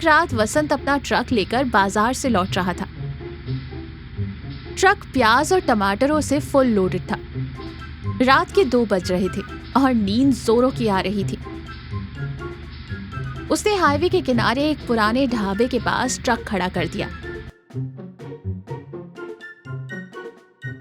एक रात वसंत अपना ट्रक लेकर बाजार से लौट रहा था। ट्रक प्याज और टमाटरों से फुल लोडेड था। रात के 2 बज रहे थे और नींद जोरों की आ रही थी। उसने हाईवे के किनारे एक पुराने ढाबे के पास ट्रक खड़ा कर दिया।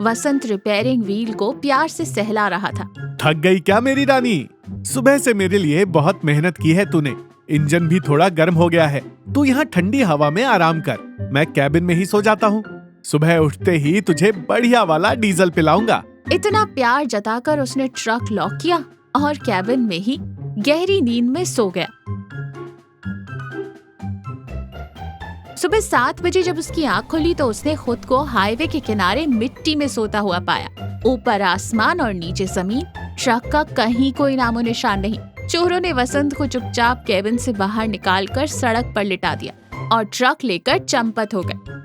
वसंत रिपेयरिंग व्हील को प्यार से सहला रहा था। थक गई क्या मेरी रानी? सुबह से मेरे लिए बहुत मेहनत की है तूने। इंजन भी थोड़ा गर्म हो गया है। तू यहाँ ठंडी हवा में आराम कर, मैं कैबिन में ही सो जाता हूँ। सुबह उठते ही तुझे बढ़िया वाला डीजल पिलाऊंगा। इतना प्यार जताकर उसने ट्रक लॉक किया और कैबिन में ही गहरी नींद में सो गया। सुबह 7 बजे जब उसकी आंख खुली तो उसने खुद को हाईवे के किनारे मिट्टी में सोता हुआ पाया। ऊपर आसमान और नीचे जमीन, ट्रक का कहीं कोई नामो निशान नहीं। चोरों ने वसंत को चुपचाप कैबिन से बाहर निकालकर सड़क पर लिटा दिया और ट्रक लेकर चंपत हो गए।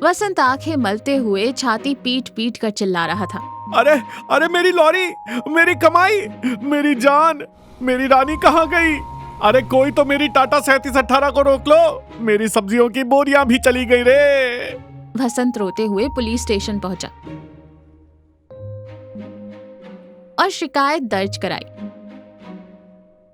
वसंत आंखें मलते हुए छाती पीट पीट कर चिल्ला रहा था, अरे अरे मेरी लॉरी, मेरी कमाई, मेरी जान, मेरी रानी कहाँ गई? अरे कोई तो मेरी टाटा 3718 को रोक लो, मेरी सब्जियों की बोरियां भी चली गई रे। वसंत रोते हुए पुलिस स्टेशन पहुंचा और शिकायत दर्ज कराई।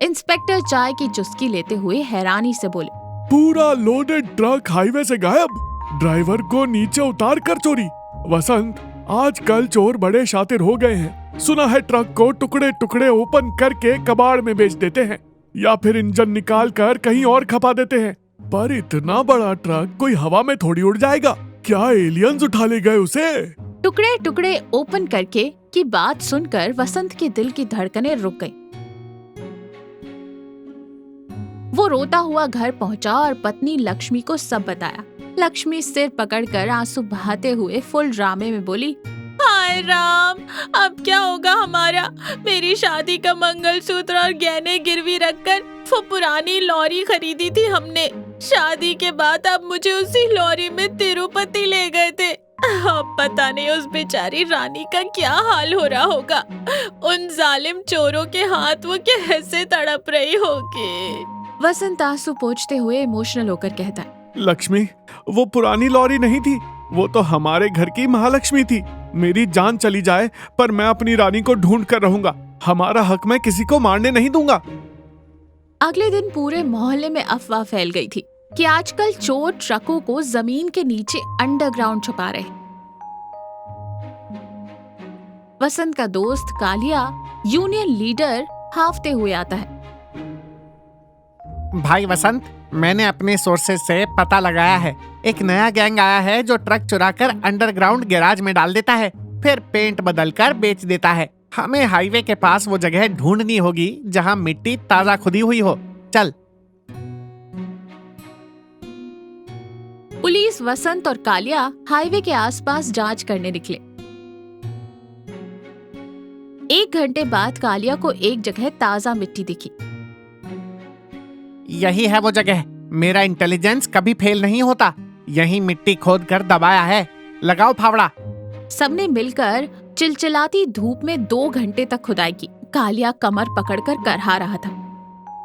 इंस्पेक्टर चाय की चुस्की लेते हुए हैरानी से बोले, पूरा लोडेड ट्रक हाईवे से गायब, ड्राइवर को नीचे उतार कर चोरी। वसंत, आजकल चोर बड़े शातिर हो गए हैं। सुना है ट्रक को टुकड़े टुकड़े ओपन करके कबाड़ में बेच देते हैं या फिर इंजन निकाल कर कहीं और खपा देते हैं। पर इतना बड़ा ट्रक कोई हवा में थोड़ी उड़ जाएगा। क्या एलियंस उठा ले गए उसे? टुकड़े टुकड़े ओपन करके की बात सुनकर वसंत के दिल की धड़कनें रुक गई। वो रोता हुआ घर पहुंचा और पत्नी लक्ष्मी को सब बताया। लक्ष्मी सिर पकड़कर आंसू बहाते हुए फुल ड्रामे में बोली, हाय राम, अब क्या होगा हमारा? मेरी शादी का मंगलसूत्र और गहने गिरवी रखकर वो पुरानी लॉरी खरीदी थी हमने। शादी के बाद अब मुझे उसी लॉरी में तिरुपति ले गए थे। अब पता नहीं उस बेचारी रानी का क्या हाल हो रहा होगा। उन जालिम चोरों के हाथ वो कैसे तड़प रही होगी। वसंत आंसू पोंछते हुए इमोशनल होकर कहता है, लक्ष्मी, वो पुरानी लॉरी नहीं थी, वो तो हमारे घर की महालक्ष्मी थी। मेरी जान चली जाए पर मैं अपनी रानी को ढूंढ कर रहूंगा। हमारा हक मैं किसी को मारने नहीं दूंगा। अगले दिन पूरे मोहल्ले में अफवाह फैल गई थी कि आजकल चोर ट्रकों को जमीन के नीचे अंडरग्राउंड छुपा रहे। वसंत का दोस्त कालिया यूनियन लीडर हाफते हुए आता है। भाई वसंत, मैंने अपने सोर्सेज से पता लगाया है। एक नया गैंग आया है जो ट्रक चुराकर अंडरग्राउंड गैराज में डाल देता है, फिर पेंट बदलकर बेच देता है। हमें हाईवे के पास वो जगह ढूंढनी होगी जहां मिट्टी ताजा खुदी हुई हो। चल। पुलिस वसंत और कालिया हाईवे के आसपास जांच करने निकले। 1 घंटे बाद कालिया को एक जगह ताजा मिट्टी दिखी। यही है वो जगह। मेरा इंटेलिजेंस कभी फेल नहीं होता। यही मिट्टी खोद कर दबाया है। लगाओ फावड़ा। सबने मिलकर चिलचिलाती धूप में 2 घंटे तक खुदाई की। कालिया कमर पकड़कर करहा रहा था।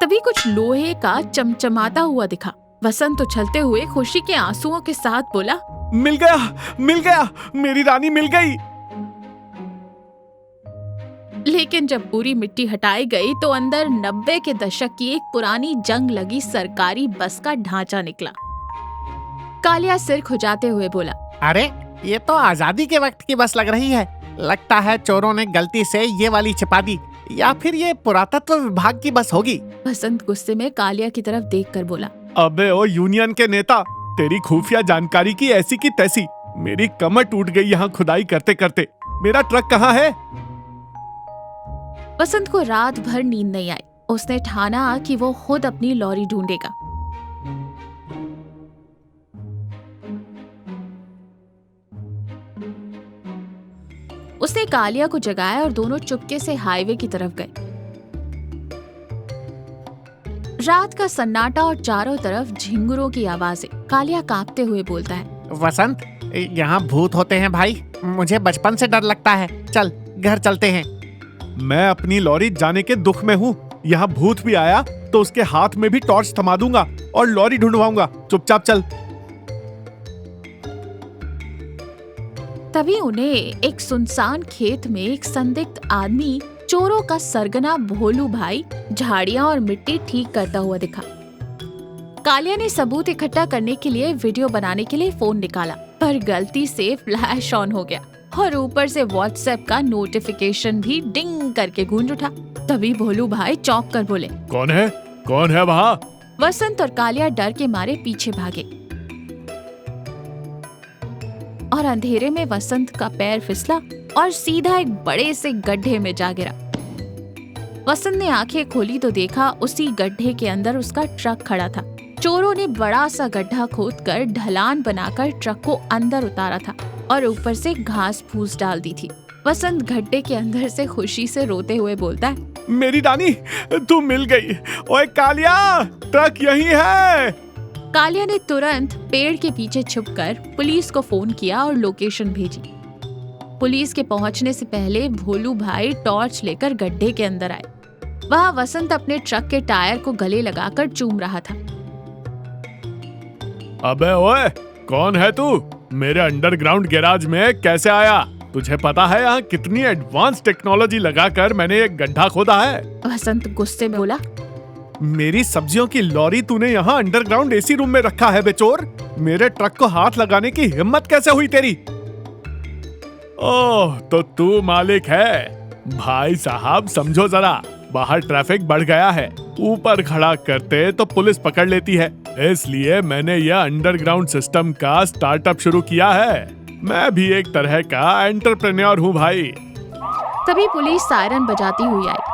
तभी कुछ लोहे का चमचमाता हुआ दिखा। वसंत उछलते हुए खुशी के आंसुओं के साथ बोला, मिल गया, मिल गया, मेरी रानी मिल गई। लेकिन जब पूरी मिट्टी हटाई गई तो अंदर 90 के दशक की एक पुरानी जंग लगी सरकारी बस का ढांचा निकला। कालिया सिर खुजाते हुए बोला, अरे ये तो आजादी के वक्त की बस लग रही है। लगता है चोरों ने गलती से ये वाली छिपा दी, या फिर ये पुरातत्व विभाग की बस होगी। वसंत गुस्से में कालिया की तरफ देखकर बोला, अबे ओ यूनियन के नेता, तेरी खुफिया जानकारी की ऐसी की तैसी। मेरी कमर टूट गई यहाँ खुदाई करते करते। मेरा ट्रक कहाँ है? वसंत को रात भर नींद नहीं आई। उसने ठाना कि वो खुद अपनी लॉरी ढूंढेगा। उसने कालिया को जगाया और दोनों चुपके से हाईवे की तरफ गए। रात का सन्नाटा और चारों तरफ झिंगुरों की आवाजें। कालिया कांपते हुए बोलता है, वसंत, यहाँ भूत होते हैं भाई। मुझे बचपन से डर लगता है। चल घर चलते हैं। मैं अपनी लॉरी जाने के दुख में हूँ। यहाँ भूत भी आया तो उसके हाथ में भी टॉर्च थमा दूंगा और लॉरी ढूंढवाऊंगा। चुपचाप चल। तभी उन्हें एक सुनसान खेत में एक संदिग्ध आदमी चोरों का सरगना भोलू भाई झाड़ियां और मिट्टी ठीक करता हुआ दिखा। कालिया ने सबूत इकट्ठा करने के लिए वीडियो बनाने के लिए फोन निकाला, पर गलती से फ्लैश ऑन हो गया और ऊपर से व्हाट्सएप का नोटिफिकेशन भी डिंग करके गूंज उठा। तभी भोलू भाई चौंक कर बोले, कौन है? कौन है वहाँ? वसंत और कालिया डर के मारे पीछे भागे और अंधेरे में वसंत का पैर फिसला और सीधा एक बड़े से गड्ढे में जा गिरा। वसंत ने आंखें खोली तो देखा उसी गड्ढे के अंदर उसका ट्रक खड़ा था। चोरों ने बड़ा सा गड्ढा खोदकर ढलान बनाकर ट्रक को अंदर उतारा था और ऊपर से घास फूस डाल दी थी। वसंत गड्ढे के अंदर से खुशी से रोते हुए बोलता है, मेरी रानी, तू मिल गई। ओए कालिया, ट्रक यहीं है। कालिया ने तुरंत पेड़ के पीछे छुपकर पुलिस को फोन किया और लोकेशन भेजी। पुलिस के पहुंचने से पहले भोलू भाई टॉर्च लेकर गड्ढे के अंदर आए। वहां वसंत अपने ट्रक के टायर को गले लगाकर चूम रहा था। अबे ओए, कौन है तू? मेरे अंडरग्राउंड गैराज में कैसे आया? तुझे पता है यहाँ कितनी एडवांस टेक्नोलॉजी लगाकर मैंने एक गड्ढा खोदा है? वसंत गुस्से में बोला, मेरी सब्जियों की लॉरी तूने यहाँ अंडरग्राउंड एसी रूम में रखा है बेचोर। मेरे ट्रक को हाथ लगाने की हिम्मत कैसे हुई तेरी? ओह, तो तू मालिक है। भाई साहब समझो जरा, बाहर ट्रैफिक बढ़ गया है, ऊपर खड़ा करते तो पुलिस पकड़ लेती है, इसलिए मैंने यह अंडरग्राउंड सिस्टम का स्टार्टअप शुरू किया है। मैं भी एक तरह का एंटरप्रेन्योर हूँ भाई। तभी पुलिस सायरन बजाती हुई आई।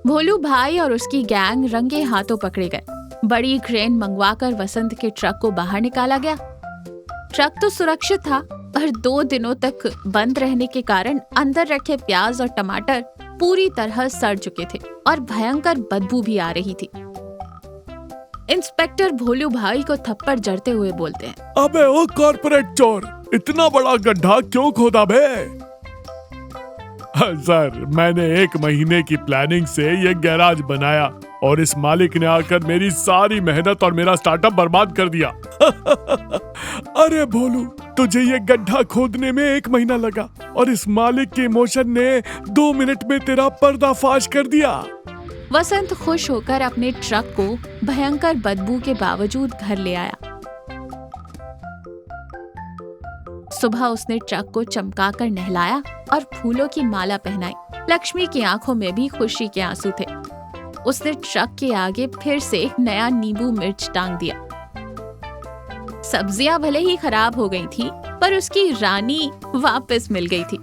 भोलू भाई और उसकी गैंग रंगे हाथों पकड़े गए। बड़ी क्रेन मंगवाकर वसंत के ट्रक को बाहर निकाला गया। ट्रक तो सुरक्षित था, पर 2 दिनों तक बंद रहने के कारण अंदर रखे प्याज और टमाटर पूरी तरह सड़ चुके थे और भयंकर बदबू भी आ रही थी। इंस्पेक्टर भोलू भाई को थप्पड़ जड़ते हुए बोलते हैं, अबे ओ कॉर्पोरेट चोर, इतना बड़ा गड्ढा क्यों खोदा बे? सर, मैंने 1 महीने की प्लानिंग से ये गैराज बनाया और इस मालिक ने आकर मेरी सारी मेहनत और मेरा स्टार्टअप बर्बाद कर दिया। अरे भोलू, तुझे ये गड्ढा खोदने में 1 महीना लगा और इस मालिक के इमोशन ने 2 मिनट में तेरा पर्दाफाश कर दिया। वसंत खुश होकर अपने ट्रक को भयंकर बदबू के बावजूद घर ले आया। सुबह उसने ट्रक को चमकाकर नहलाया और फूलों की माला पहनाई। लक्ष्मी की आंखों में भी खुशी के आंसू थे। उसने ट्रक के आगे फिर से एक नया नींबू मिर्च टांग दिया। सब्जियां भले ही खराब हो गई थी, पर उसकी रानी वापस मिल गई थी।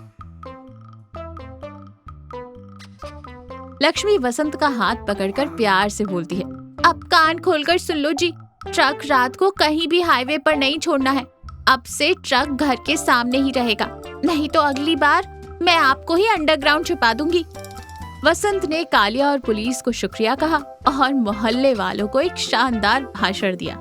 लक्ष्मी वसंत का हाथ पकड़कर प्यार से बोलती है, अब कान खोलकर सुन लो जी, ट्रक रात को कहीं भी हाईवे पर नहीं छोड़ना है। अब से ट्रक घर के सामने ही रहेगा, नहीं तो अगली बार मैं आपको ही अंडरग्राउंड छुपा दूंगी। वसंत ने कालिया और पुलिस को शुक्रिया कहा और मोहल्ले वालों को एक शानदार भाषण दिया।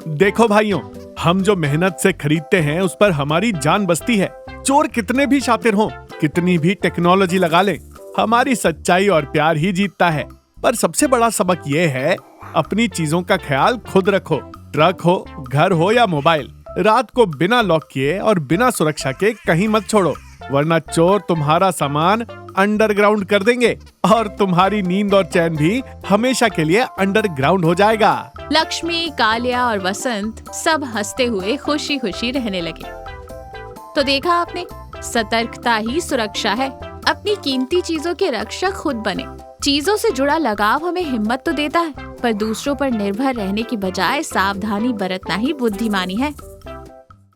देखो भाइयों, हम जो मेहनत से खरीदते हैं उस पर हमारी जान बसती है। चोर कितने भी शातिर हों, कितनी भी टेक्नोलॉजी लगा लें, हमारी सच्चाई और प्यार ही जीतता है। पर सबसे बड़ा सबक ये है, अपनी चीजों का ख्याल खुद रखो। ट्रक हो, घर हो या मोबाइल, रात को बिना लॉक किए और बिना सुरक्षा के कहीं मत छोड़ो, वरना चोर तुम्हारा सामान अंडरग्राउंड कर देंगे और तुम्हारी नींद और चैन भी हमेशा के लिए अंडरग्राउंड हो जाएगा। लक्ष्मी, कालिया और वसंत सब हंसते हुए खुशी खुशी रहने लगे। तो देखा आपने, सतर्कता ही सुरक्षा है। अपनी कीमती चीजों के रक्षक खुद बने। चीजों से जुड़ा लगाव हमें हिम्मत तो देता है, पर दूसरों पर निर्भर रहने की बजाय सावधानी बरतना ही बुद्धिमानी है।